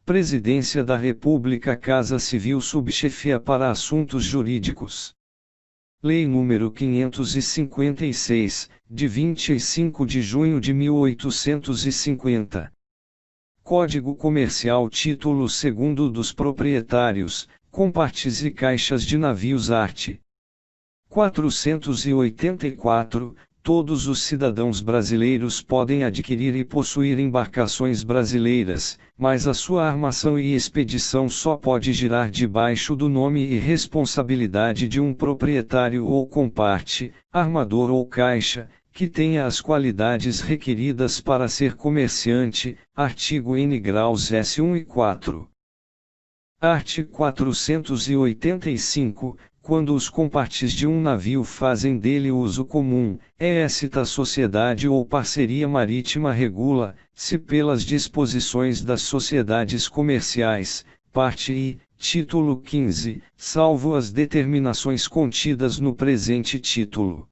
Presidência da República, Casa Civil, Subchefia para Assuntos Jurídicos. Lei nº 556, de 25 de junho de 1850. Código Comercial, Título 2º dos Proprietários, Compartes e Caixas de Navios, art. 484. Todos os cidadãos brasileiros podem adquirir e possuir embarcações brasileiras, mas a sua armação e expedição só pode girar debaixo do nome e responsabilidade de um proprietário ou comparte, armador ou caixa, que tenha as qualidades requeridas para ser comerciante, artigo N graus S 1 e 4. Art. 485. Quando os compartes de um navio fazem dele uso comum, é esta sociedade ou parceria marítima regula-se pelas disposições das sociedades comerciais, parte I, título 15, salvo as determinações contidas no presente título.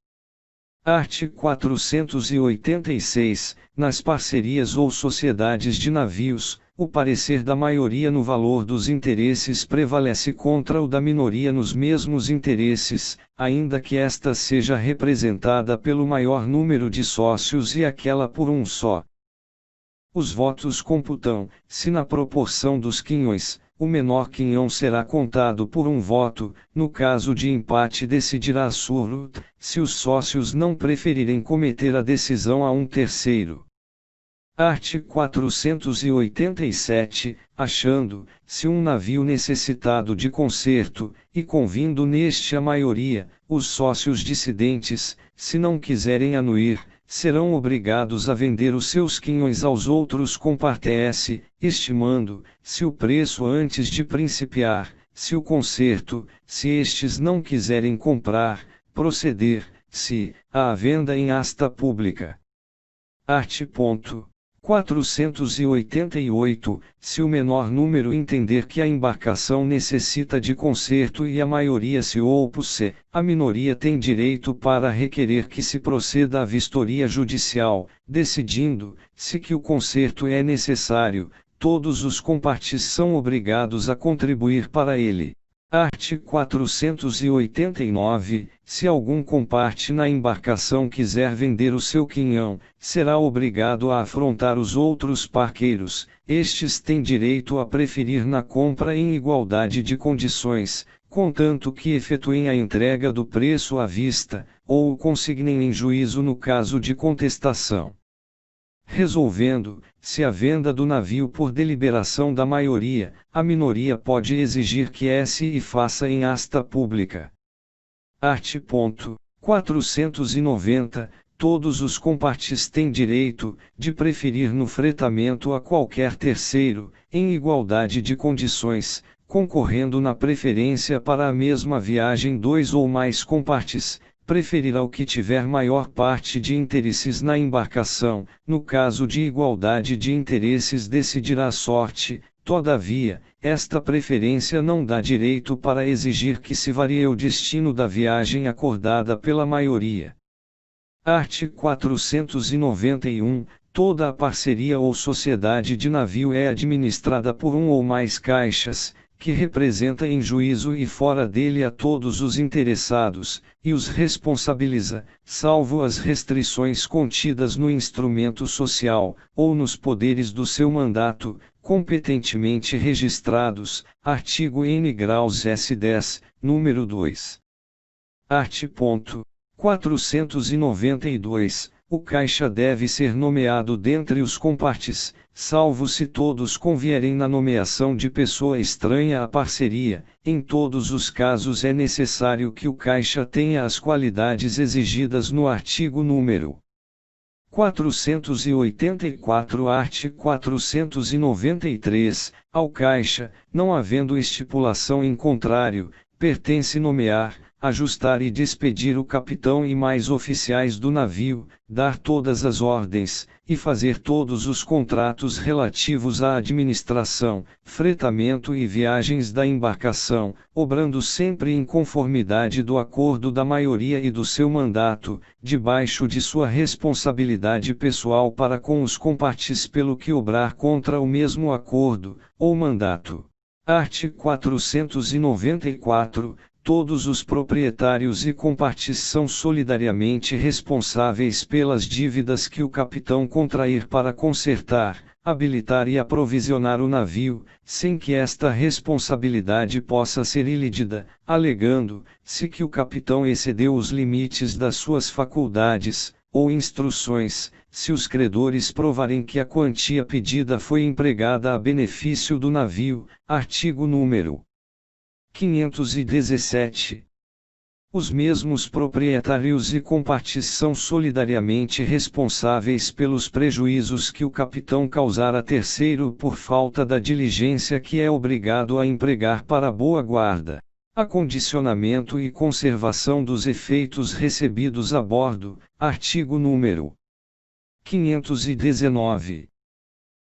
Art. 486. Nas parcerias ou sociedades de navios, o parecer da maioria no valor dos interesses prevalece contra o da minoria nos mesmos interesses, ainda que esta seja representada pelo maior número de sócios e aquela por um só. Os votos computam, se na proporção dos quinhões, o menor quinhão será contado por um voto, no caso de empate decidirá surdo, se os sócios não preferirem cometer a decisão a um terceiro. Art. 487, achando-se um navio necessitado de conserto, e convindo neste a maioria, os sócios dissidentes, se não quiserem anuir, serão obrigados a vender os seus quinhões aos outros compartes, estimando-se o preço antes de principiar, se o conserto, se estes não quiserem comprar, proceder-se à venda em asta pública. Art. 488. Se o menor número entender que a embarcação necessita de conserto e a maioria se opuse, a minoria tem direito para requerer que se proceda à vistoria judicial, decidindo-se que o conserto é necessário, todos os compartes são obrigados a contribuir para ele. Art. 489. Se algum comparte na embarcação quiser vender o seu quinhão, será obrigado a afrontar os outros parqueiros, estes têm direito a preferir na compra em igualdade de condições, contanto que efetuem a entrega do preço à vista, ou o consignem em juízo no caso de contestação. Resolvendo-se a venda do navio por deliberação da maioria, a minoria pode exigir que se faça em asta pública. Art. 490. Todos os compartes têm direito de preferir no fretamento a qualquer terceiro, em igualdade de condições, concorrendo na preferência para a mesma viagem dois ou mais compartes. Preferirá o que tiver maior parte de interesses na embarcação, no caso de igualdade de interesses decidirá a sorte, todavia, esta preferência não dá direito para exigir que se varie o destino da viagem acordada pela maioria. Art. 491. Toda a parceria ou sociedade de navio é administrada por um ou mais caixas, que representa em juízo e fora dele a todos os interessados, e os responsabiliza, salvo as restrições contidas no instrumento social, ou nos poderes do seu mandato, competentemente registrados, artigo N graus S 10, número 2. Art. 492. O caixa deve ser nomeado dentre os compartes, salvo se todos convierem na nomeação de pessoa estranha à parceria. Em todos os casos é necessário que o caixa tenha as qualidades exigidas no artigo número 484. Art. 493. Ao caixa, não havendo estipulação em contrário, pertence nomear, ajustar e despedir o capitão e mais oficiais do navio, dar todas as ordens, e fazer todos os contratos relativos à administração, fretamento e viagens da embarcação, obrando sempre em conformidade do acordo da maioria e do seu mandato, debaixo de sua responsabilidade pessoal para com os compartes pelo que obrar contra o mesmo acordo, ou mandato. Art. 494. Todos os proprietários e compartes são solidariamente responsáveis pelas dívidas que o capitão contrair para consertar, habilitar e aprovisionar o navio, sem que esta responsabilidade possa ser ilídida, alegando-se que o capitão excedeu os limites das suas faculdades, ou instruções, se os credores provarem que a quantia pedida foi empregada a benefício do navio. Artigo número 517. Os mesmos proprietários e compartes são solidariamente responsáveis pelos prejuízos que o capitão causar a terceiro por falta da diligência que é obrigado a empregar para a boa guarda, acondicionamento e conservação dos efeitos recebidos a bordo. Artigo número 519.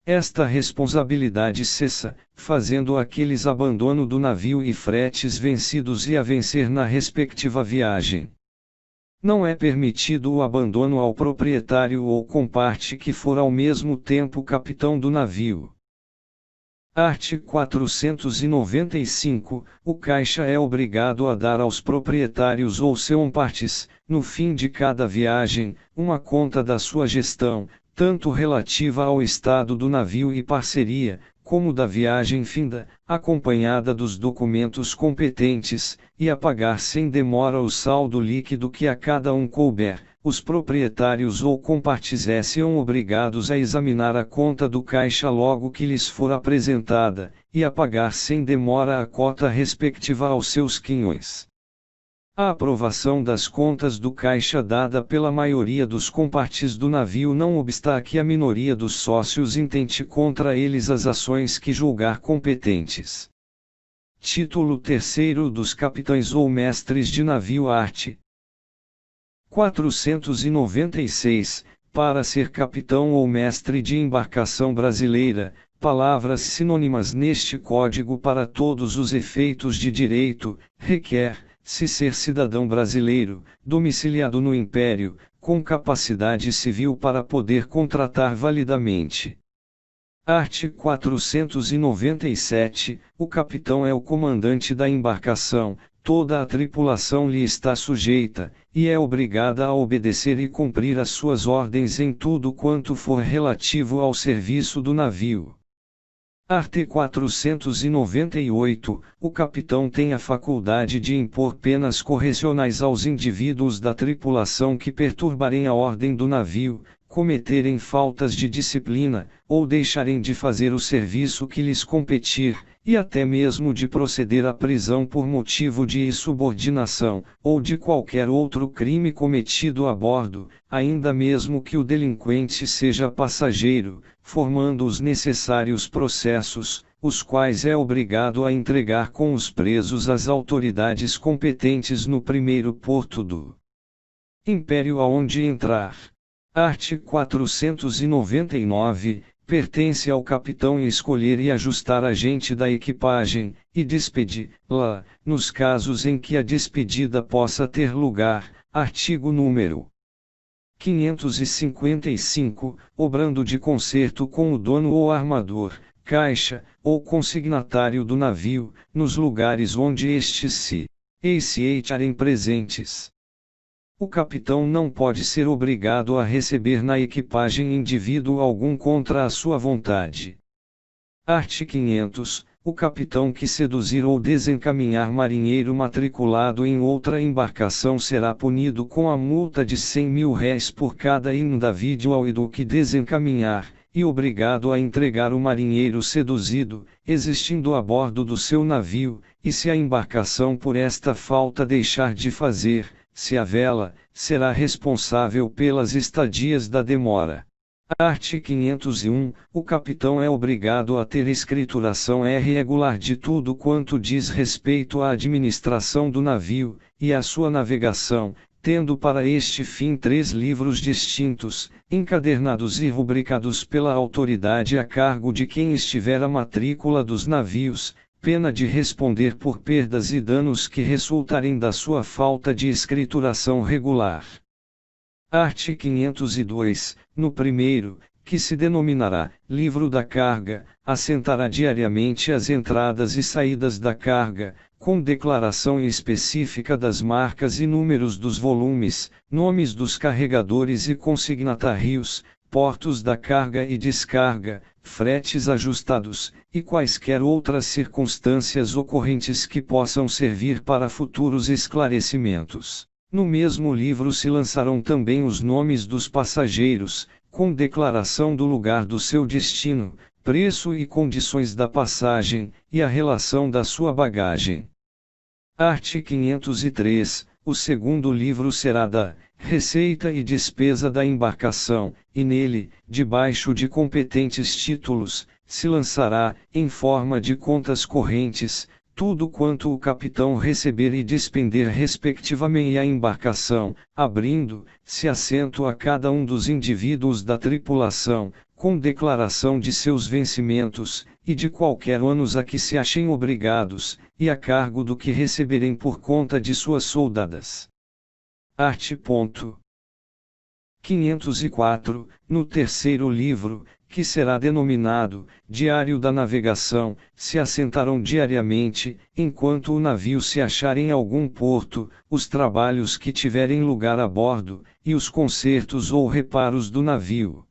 Esta responsabilidade cessa, fazendo aqueles abandono do navio e fretes vencidos e a vencer na respectiva viagem. Não é permitido o abandono ao proprietário ou comparte que for ao mesmo tempo capitão do navio. Art. 495. O caixa é obrigado a dar aos proprietários ou seus compartes, no fim de cada viagem, uma conta da sua gestão, tanto relativa ao estado do navio e parceria, como da viagem finda, acompanhada dos documentos competentes, e a pagar sem demora o saldo líquido que a cada um couber. Os proprietários ou compartes são obrigados a examinar a conta do caixa logo que lhes for apresentada, e a pagar sem demora a cota respectiva aos seus quinhões. A aprovação das contas do caixa dada pela maioria dos compartes do navio não obsta que a minoria dos sócios intente contra eles as ações que julgar competentes. Título 3º dos capitães ou mestres de navio. Art. 496. Para ser capitão ou mestre de embarcação brasileira, palavras sinônimas neste Código para todos os efeitos de direito, requer-se ser cidadão brasileiro, domiciliado no Império, com capacidade civil para poder contratar validamente. Art. 497. O capitão é o comandante da embarcação, toda a tripulação lhe está sujeita, e é obrigada a obedecer e cumprir as suas ordens em tudo quanto for relativo ao serviço do navio. Art. 498. O capitão tem a faculdade de impor penas correcionais aos indivíduos da tripulação que perturbarem a ordem do navio, cometerem faltas de disciplina, ou deixarem de fazer o serviço que lhes competir, e até mesmo de proceder à prisão por motivo de insubordinação, ou de qualquer outro crime cometido a bordo, ainda mesmo que o delinquente seja passageiro, formando os necessários processos, os quais é obrigado a entregar com os presos às autoridades competentes no primeiro porto do Império aonde entrar. Art. 499. Pertence ao capitão escolher e ajustar a gente da equipagem, e despedi-la, nos casos em que a despedida possa ter lugar. Artigo número 555, obrando de concerto com o dono ou armador, caixa, ou consignatário do navio, nos lugares onde estes se acharem presentes. O capitão não pode ser obrigado a receber na equipagem indivíduo algum contra a sua vontade. Art. 500. O capitão que seduzir ou desencaminhar marinheiro matriculado em outra embarcação será punido com a multa de R$100.000 por cada indivíduo que desencaminhar, e obrigado a entregar o marinheiro seduzido, existindo a bordo do seu navio, e se a embarcação por esta falta deixar de fazer, se a vela, será responsável pelas estadias da demora. Art. 501. O capitão é obrigado a ter escrituração regular de tudo quanto diz respeito à administração do navio, e à sua navegação, tendo para este fim 3 livros distintos, encadernados e rubricados pela autoridade a cargo de quem estiver a matrícula dos navios, pena de responder por perdas e danos que resultarem da sua falta de escrituração regular. Art. 502, no primeiro, que se denominará Livro da Carga, assentará diariamente as entradas e saídas da carga, com declaração específica das marcas e números dos volumes, nomes dos carregadores e consignatários, portos da carga e descarga, fretes ajustados, e quaisquer outras circunstâncias ocorrentes que possam servir para futuros esclarecimentos. No mesmo livro se lançarão também os nomes dos passageiros, com declaração do lugar do seu destino, preço e condições da passagem, e a relação da sua bagagem. Art. 503. O segundo livro será da Receita e Despesa da Embarcação, e nele, debaixo de competentes títulos, se lançará, em forma de contas correntes, tudo quanto o capitão receber e despender respectivamente a embarcação, abrindo-se assento a cada um dos indivíduos da tripulação, com declaração de seus vencimentos, e de qualquer ônus a que se achem obrigados, e a cargo do que receberem por conta de suas soldadas. Art. 504, no terceiro livro, que será denominado Diário da Navegação, se assentarão diariamente, enquanto o navio se achar em algum porto, os trabalhos que tiverem lugar a bordo, e os consertos ou reparos do navio.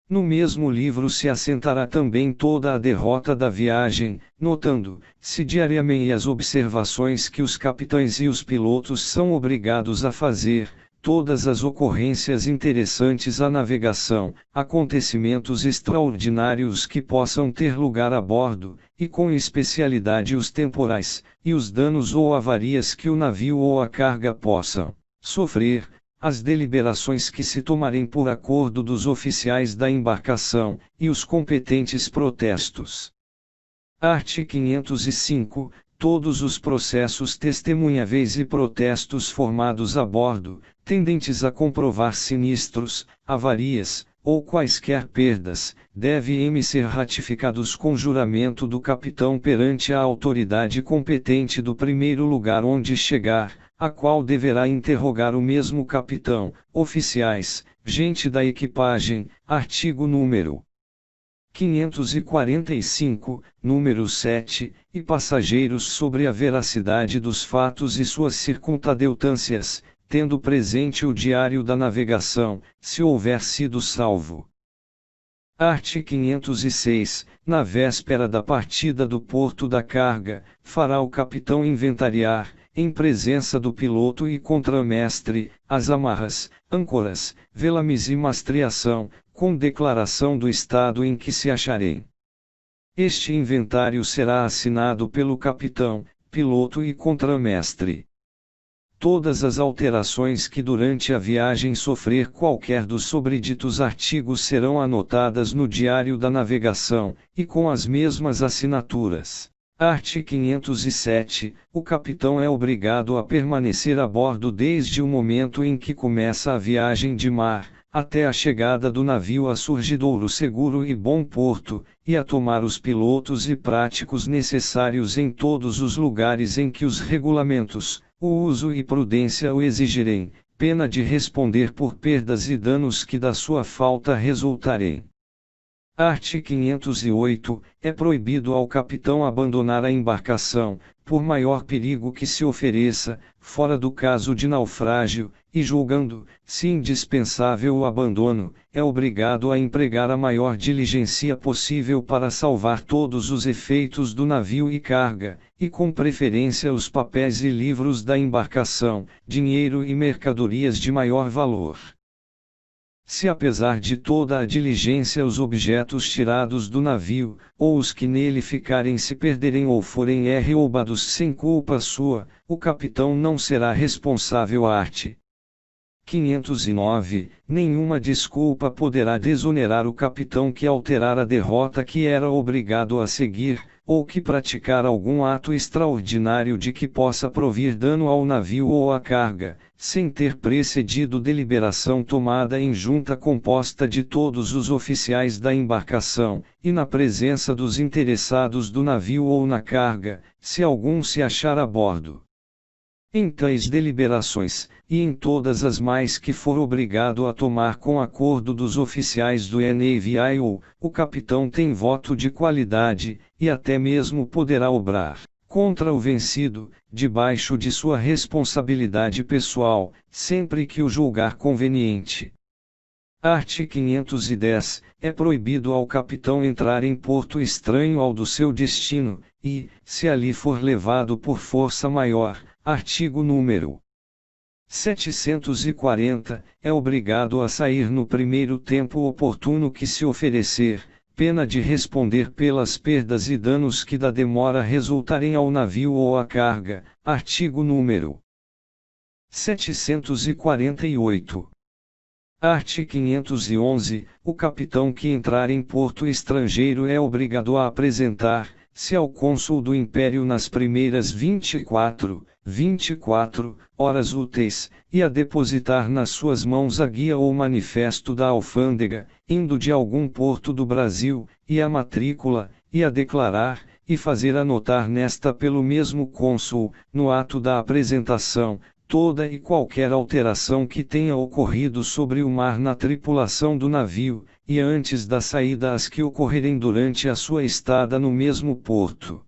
No mesmo livro se assentará também toda a derrota da viagem, notando-se diariamente as observações que os capitães e os pilotos são obrigados a fazer, todas as ocorrências interessantes à navegação, acontecimentos extraordinários que possam ter lugar a bordo, e com especialidade os temporais, e os danos ou avarias que o navio ou a carga possam sofrer, as deliberações que se tomarem por acordo dos oficiais da embarcação, e os competentes protestos. Art. 505. Todos os processos testemunháveis e protestos formados a bordo, tendentes a comprovar sinistros, avarias, ou quaisquer perdas, devem ser ratificados com juramento do capitão perante a autoridade competente do primeiro lugar onde chegar, a qual deverá interrogar o mesmo capitão, oficiais, gente da equipagem, artigo número 545, número 7, e passageiros sobre a veracidade dos fatos e suas circunstâncias, tendo presente o diário da navegação, se houver sido salvo. Art. 506. Na véspera da partida do porto da carga, fará o capitão inventariar, em presença do piloto e contramestre, as amarras, âncoras, velames e mastreação, com declaração do estado em que se acharem. Este inventário será assinado pelo capitão, piloto e contramestre. Todas as alterações que durante a viagem sofrer qualquer dos sobreditos artigos serão anotadas no Diário da Navegação, e com as mesmas assinaturas. Art. 507. O capitão é obrigado a permanecer a bordo desde o momento em que começa a viagem de mar, até a chegada do navio a surgidouro seguro e bom porto, e a tomar os pilotos e práticos necessários em todos os lugares em que os regulamentos, o uso e prudência o exigirem, pena de responder por perdas e danos que da sua falta resultarem. Art. 508. É proibido ao capitão abandonar a embarcação, por maior perigo que se ofereça, fora do caso de naufrágio, e julgando-se indispensável o abandono, é obrigado a empregar a maior diligência possível para salvar todos os efeitos do navio e carga, e com preferência os papéis e livros da embarcação, dinheiro e mercadorias de maior valor. Se apesar de toda a diligência os objetos tirados do navio, ou os que nele ficarem se perderem ou forem roubados sem culpa sua, o capitão não será responsável. Art. 509. Nenhuma desculpa poderá desonerar o capitão que alterar a derrota que era obrigado a seguir, ou que praticar algum ato extraordinário de que possa provir dano ao navio ou à carga, sem ter precedido deliberação tomada em junta composta de todos os oficiais da embarcação, e na presença dos interessados do navio ou na carga, se algum se achar a bordo. Em tais deliberações, e em todas as mais que for obrigado a tomar com acordo dos oficiais do NAVIO, o capitão tem voto de qualidade, e até mesmo poderá obrar contra o vencido, debaixo de sua responsabilidade pessoal, sempre que o julgar conveniente. Art. 510. É proibido ao capitão entrar em porto estranho ao do seu destino, e, se ali for levado por força maior, artigo número 740, é obrigado a sair no primeiro tempo oportuno que se oferecer, pena de responder pelas perdas e danos que da demora resultarem ao navio ou à carga, artigo número 748. Art. 511, o capitão que entrar em porto estrangeiro é obrigado a apresentar, se ao cônsul do Império nas primeiras 24 horas úteis, e a depositar nas suas mãos a guia ou manifesto da alfândega, indo de algum porto do Brasil, e a matrícula, e a declarar, e fazer anotar nesta pelo mesmo cônsul, no ato da apresentação, toda e qualquer alteração que tenha ocorrido sobre o mar na tripulação do navio, e antes da saída as que ocorrerem durante a sua estada no mesmo porto.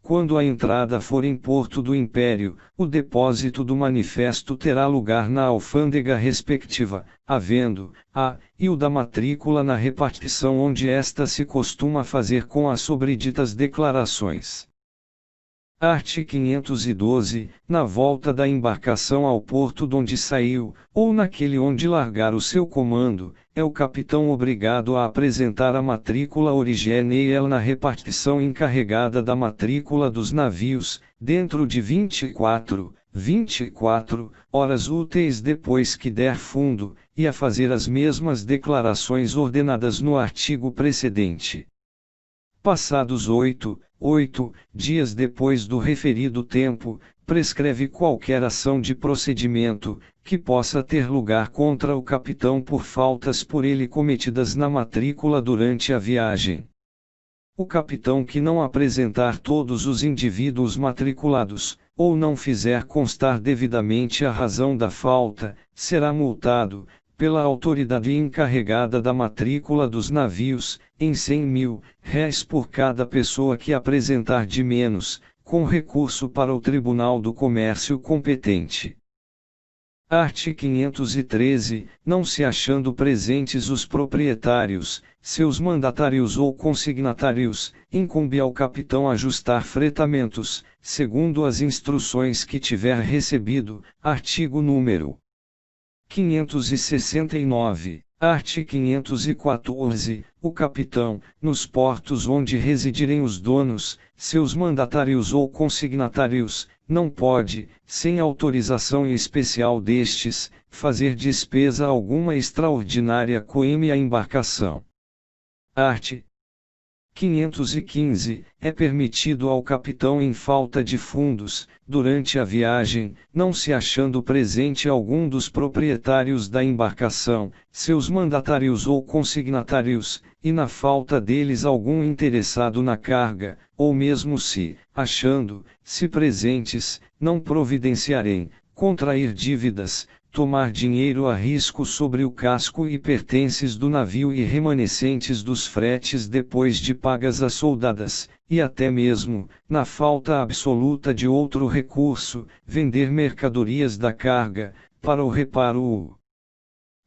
Quando a entrada for em Porto do Império, o depósito do manifesto terá lugar na alfândega respectiva, havendo, e o da matrícula na repartição onde esta se costuma fazer com as sobreditas declarações. Art. 512, na volta da embarcação ao porto donde saiu, ou naquele onde largar o seu comando, é o capitão obrigado a apresentar a matrícula original na repartição encarregada da matrícula dos navios, dentro de 24 horas úteis depois que der fundo, e a fazer as mesmas declarações ordenadas no artigo precedente. Passados 8 dias depois do referido tempo, prescreve qualquer ação de procedimento, que possa ter lugar contra o capitão por faltas por ele cometidas na matrícula durante a viagem. O capitão que não apresentar todos os indivíduos matriculados, ou não fizer constar devidamente a razão da falta, será multado, pela autoridade encarregada da matrícula dos navios, em R$100.000 por cada pessoa que apresentar de menos, com recurso para o Tribunal do Comércio competente. Art. 513, não se achando presentes os proprietários, seus mandatários ou consignatários, incumbe ao capitão ajustar fretamentos, segundo as instruções que tiver recebido, artigo número 569, art. 514, o capitão, nos portos onde residirem os donos, seus mandatários ou consignatários, não pode, sem autorização especial destes, fazer despesa alguma extraordinária coime à embarcação. Art. 515, é permitido ao capitão em falta de fundos, durante a viagem, não se achando presente algum dos proprietários da embarcação, seus mandatários ou consignatários, e na falta deles algum interessado na carga, ou mesmo se, achando-se presentes, não providenciarem, contrair dívidas, tomar dinheiro a risco sobre o casco e pertences do navio e remanescentes dos fretes depois de pagas as soldadas, e até mesmo, na falta absoluta de outro recurso, vender mercadorias da carga, para o reparo ou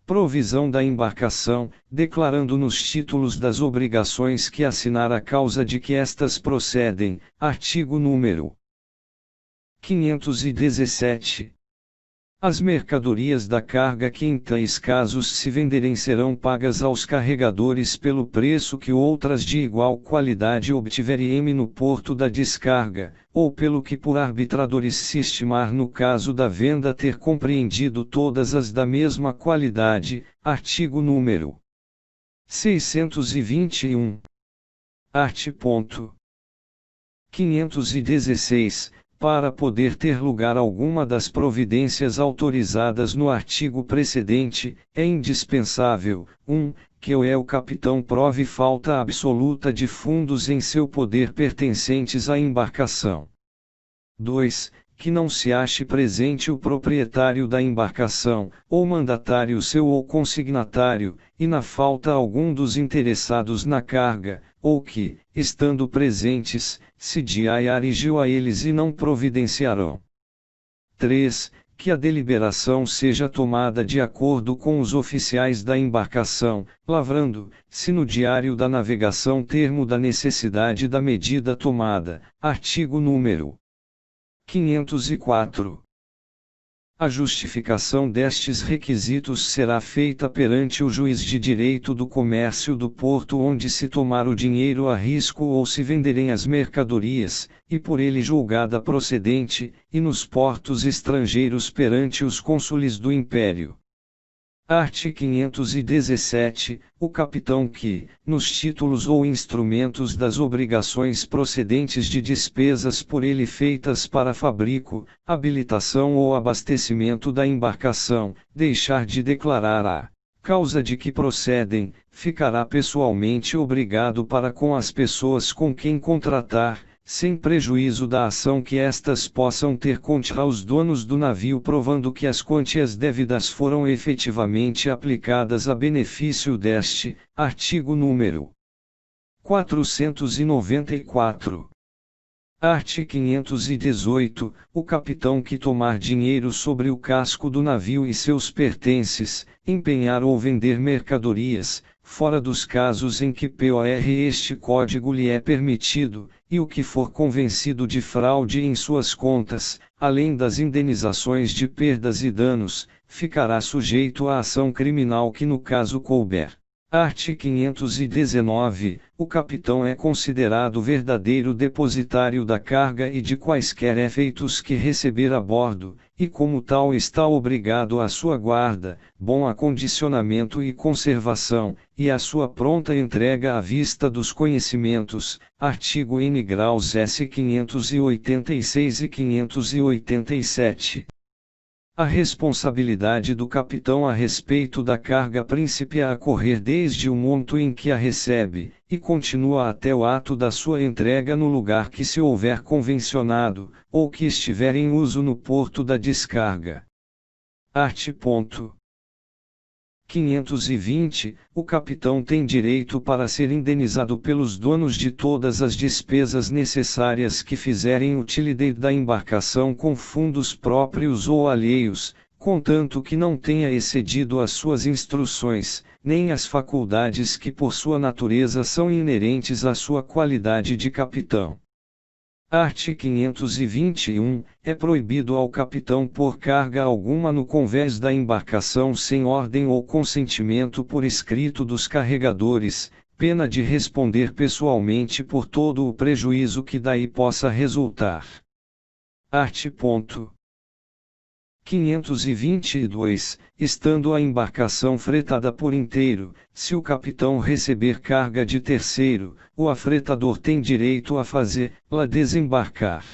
provisão da embarcação, declarando nos títulos das obrigações que assinar a causa de que estas procedem, artigo número 517. As mercadorias da carga que em tais casos se venderem serão pagas aos carregadores pelo preço que outras de igual qualidade obtiverem no porto da descarga, ou pelo que por arbitradores se estimar no caso da venda ter compreendido todas as da mesma qualidade. Artigo número 621. Art. 516. Para poder ter lugar alguma das providências autorizadas no artigo precedente, é indispensável: 1. Que o capitão prove falta absoluta de fundos em seu poder pertencentes à embarcação. 2. Que não se ache presente o proprietário da embarcação, ou mandatário seu ou consignatário, e na falta algum dos interessados na carga, ou que, estando presentes, se diarigiu a eles e não providenciarão. 3. Que a deliberação seja tomada de acordo com os oficiais da embarcação, lavrando, se no diário da navegação termo da necessidade da medida tomada. Artigo número 504. A justificação destes requisitos será feita perante o juiz de direito do comércio do porto onde se tomar o dinheiro a risco ou se venderem as mercadorias, e por ele julgada procedente, e nos portos estrangeiros perante os cônsules do Império. Art. 517. O capitão que, nos títulos ou instrumentos das obrigações procedentes de despesas por ele feitas para fabrico, habilitação ou abastecimento da embarcação, deixar de declarar a causa de que procedem, ficará pessoalmente obrigado para com as pessoas com quem contratar, sem prejuízo da ação que estas possam ter contra os donos do navio, provando que as quantias devidas foram efetivamente aplicadas a benefício deste. Artigo número 494. Art. 518. O capitão que tomar dinheiro sobre o casco do navio e seus pertences, empenhar ou vender mercadorias, fora dos casos em que este código lhe é permitido, e o que for convencido de fraude em suas contas, além das indenizações de perdas e danos, ficará sujeito à ação criminal que no caso couber. Art. 519. O capitão é considerado verdadeiro depositário da carga e de quaisquer efeitos que receber a bordo, e como tal está obrigado à sua guarda, bom acondicionamento e conservação, e à sua pronta entrega à vista dos conhecimentos. Artigo N graus S 586 e 587. A responsabilidade do capitão a respeito da carga principia a correr desde o momento em que a recebe, e continua até o ato da sua entrega no lugar que se houver convencionado, ou que estiver em uso no porto da descarga. Art. 520. O capitão tem direito para ser indenizado pelos donos de todas as despesas necessárias que fizerem utilidade da embarcação com fundos próprios ou alheios, contanto que não tenha excedido as suas instruções, nem as faculdades que por sua natureza são inerentes à sua qualidade de capitão. Art. 521. É proibido ao capitão pôr carga alguma no convés da embarcação sem ordem ou consentimento por escrito dos carregadores, pena de responder pessoalmente por todo o prejuízo que daí possa resultar. Art. 522. Estando a embarcação fretada por inteiro, se o capitão receber carga de terceiro, o afretador tem direito a fazê-la desembarcar.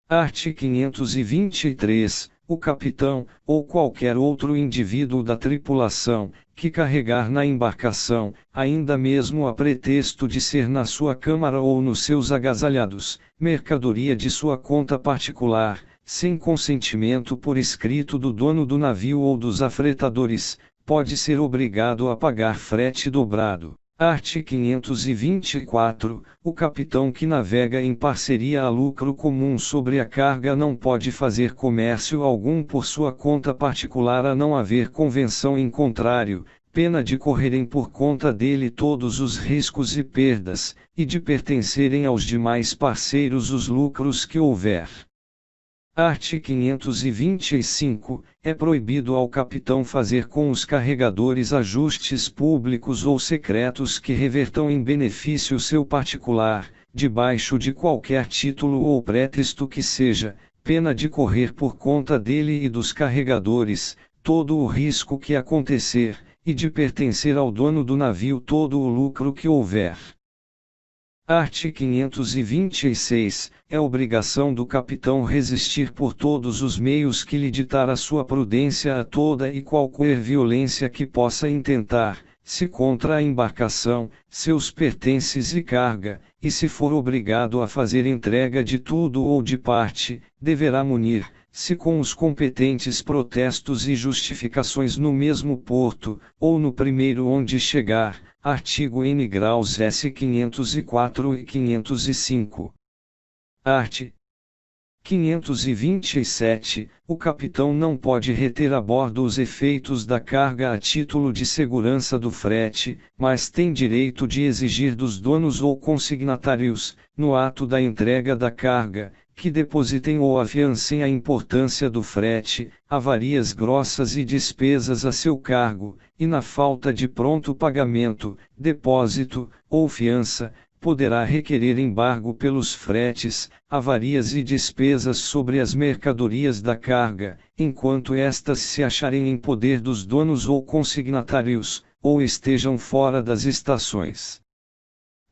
Art. 523. O capitão, ou qualquer outro indivíduo da tripulação, que carregar na embarcação, ainda mesmo a pretexto de ser na sua câmara ou nos seus agasalhados, mercadoria de sua conta particular, sem consentimento por escrito do dono do navio ou dos afretadores, pode ser obrigado a pagar frete dobrado. Art. 524. O capitão que navega em parceria a lucro comum sobre a carga não pode fazer comércio algum por sua conta particular a não haver convenção em contrário, pena de correrem por conta dele todos os riscos e perdas, e de pertencerem aos demais parceiros os lucros que houver. Art. 525, é proibido ao capitão fazer com os carregadores ajustes públicos ou secretos que revertam em benefício seu particular, debaixo de qualquer título ou pretexto que seja, pena de correr por conta dele e dos carregadores, todo o risco que acontecer, e de pertencer ao dono do navio todo o lucro que houver. Art. 526, é obrigação do capitão resistir por todos os meios que lhe ditar a sua prudência a toda e qualquer violência que possa intentar, se contra a embarcação, seus pertences e carga, e se for obrigado a fazer entrega de tudo ou de parte, deverá munir-se com os competentes protestos e justificações no mesmo porto, ou no primeiro onde chegar. Artigo N graus S 504 e 505. Art. 527. O capitão não pode reter a bordo os efeitos da carga a título de segurança do frete, mas tem direito de exigir dos donos ou consignatários, no ato da entrega da carga, que depositem ou afiancem a importância do frete, avarias grossas e despesas a seu cargo, e na falta de pronto pagamento, depósito, ou fiança, poderá requerer embargo pelos fretes, avarias e despesas sobre as mercadorias da carga, enquanto estas se acharem em poder dos donos ou consignatários, ou estejam fora das estações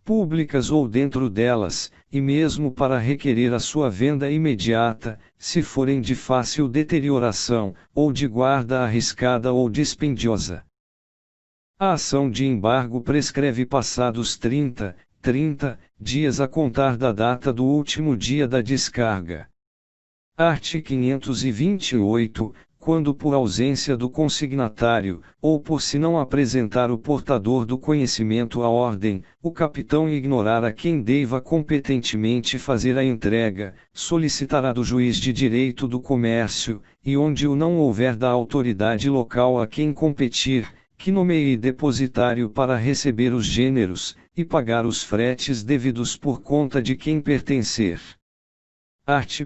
públicas ou dentro delas, e mesmo para requerer a sua venda imediata, se forem de fácil deterioração, ou de guarda arriscada ou dispendiosa. A ação de embargo prescreve passados 30 dias a contar da data do último dia da descarga. Art. 528, quando por ausência do consignatário, ou por se não apresentar o portador do conhecimento à ordem, o capitão ignorar a quem deva competentemente fazer a entrega, solicitará do juiz de direito do comércio, e onde o não houver da autoridade local a quem competir, que nomeie depositário para receber os gêneros, e pagar os fretes devidos por conta de quem pertencer. Art.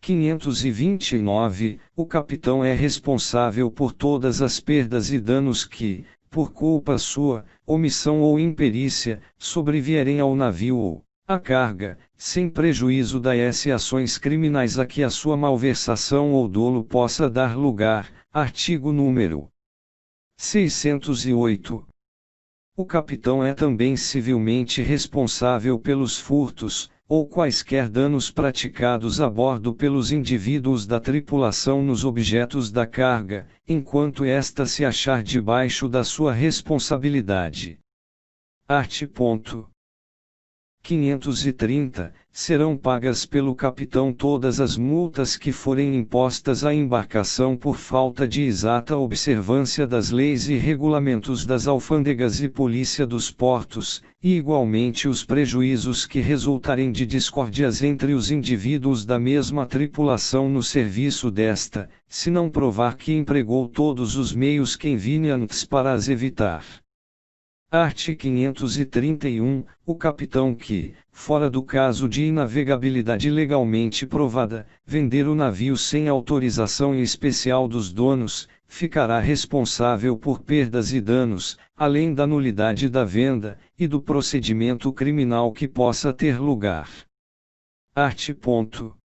529, o capitão é responsável por todas as perdas e danos que, por culpa sua, omissão ou imperícia, sobrevierem ao navio ou à carga, sem prejuízo das ações criminais a que a sua malversação ou dolo possa dar lugar. Artigo número 608. O capitão é também civilmente responsável pelos furtos, ou quaisquer danos praticados a bordo pelos indivíduos da tripulação nos objetos da carga, enquanto esta se achar debaixo da sua responsabilidade. Art. 530, serão pagas pelo capitão todas as multas que forem impostas à embarcação por falta de exata observância das leis e regulamentos das alfândegas e polícia dos portos, e igualmente os prejuízos que resultarem de discórdias entre os indivíduos da mesma tripulação no serviço desta, se não provar que empregou todos os meios convenientes para as evitar. Art. 531, o capitão que, fora do caso de inavegabilidade legalmente provada, vender o navio sem autorização especial dos donos, ficará responsável por perdas e danos, além da nulidade da venda, e do procedimento criminal que possa ter lugar. Art.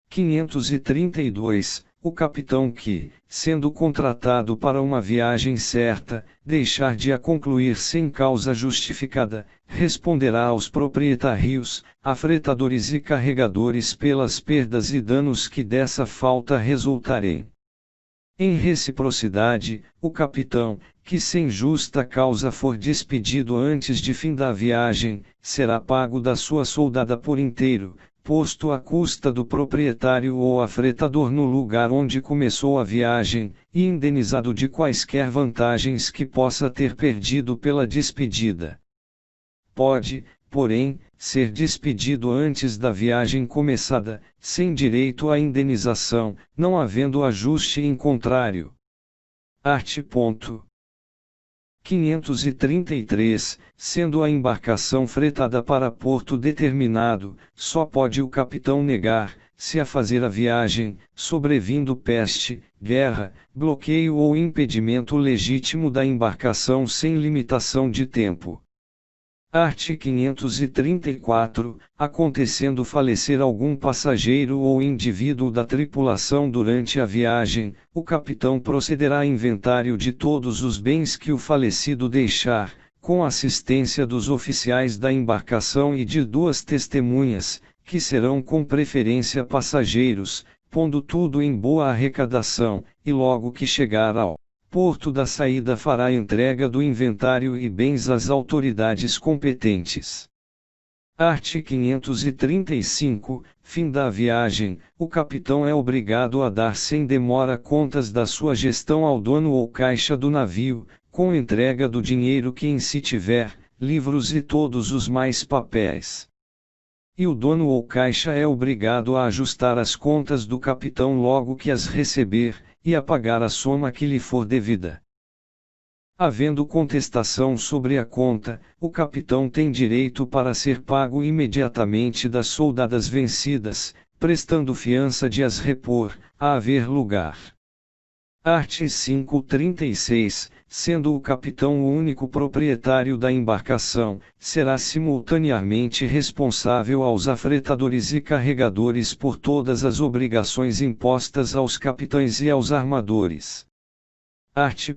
532, o capitão que, sendo contratado para uma viagem certa, deixar de a concluir sem causa justificada, responderá aos proprietários, afretadores e carregadores pelas perdas e danos que dessa falta resultarem. Em reciprocidade, o capitão, que sem justa causa for despedido antes de fim da viagem, será pago da sua soldada por inteiro, posto à custa do proprietário ou afretador no lugar onde começou a viagem, e indenizado de quaisquer vantagens que possa ter perdido pela despedida. Pode, porém, ser despedido antes da viagem começada, sem direito à indenização, não havendo ajuste em contrário. Art. 533, sendo a embarcação fretada para porto determinado, só pode o capitão negar, se a fazer a viagem, sobrevindo peste, guerra, bloqueio ou impedimento legítimo da embarcação sem limitação de tempo. Art. 534, acontecendo falecer algum passageiro ou indivíduo da tripulação durante a viagem, o capitão procederá a inventário de todos os bens que o falecido deixar, com assistência dos oficiais da embarcação e de 2 testemunhas, que serão com preferência passageiros, pondo tudo em boa arrecadação, e logo que chegar ao porto da saída fará entrega do inventário e bens às autoridades competentes. Art. 535, fim da viagem, o capitão é obrigado a dar sem demora contas da sua gestão ao dono ou caixa do navio, com entrega do dinheiro que em si tiver, livros e todos os mais papéis. E o dono ou caixa é obrigado a ajustar as contas do capitão logo que as receber, e a pagar a soma que lhe for devida. Havendo contestação sobre a conta, o capitão tem direito para ser pago imediatamente das soldadas vencidas, prestando fiança de as repor, a haver lugar. Art. 536, sendo o capitão o único proprietário da embarcação, será simultaneamente responsável aos afretadores e carregadores por todas as obrigações impostas aos capitães e aos armadores. Art.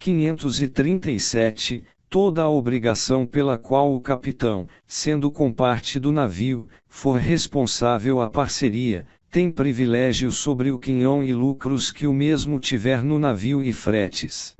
537, toda a obrigação pela qual o capitão, sendo comparte do navio, for responsável à parceria, tem privilégio sobre o quinhão e lucros que o mesmo tiver no navio e fretes.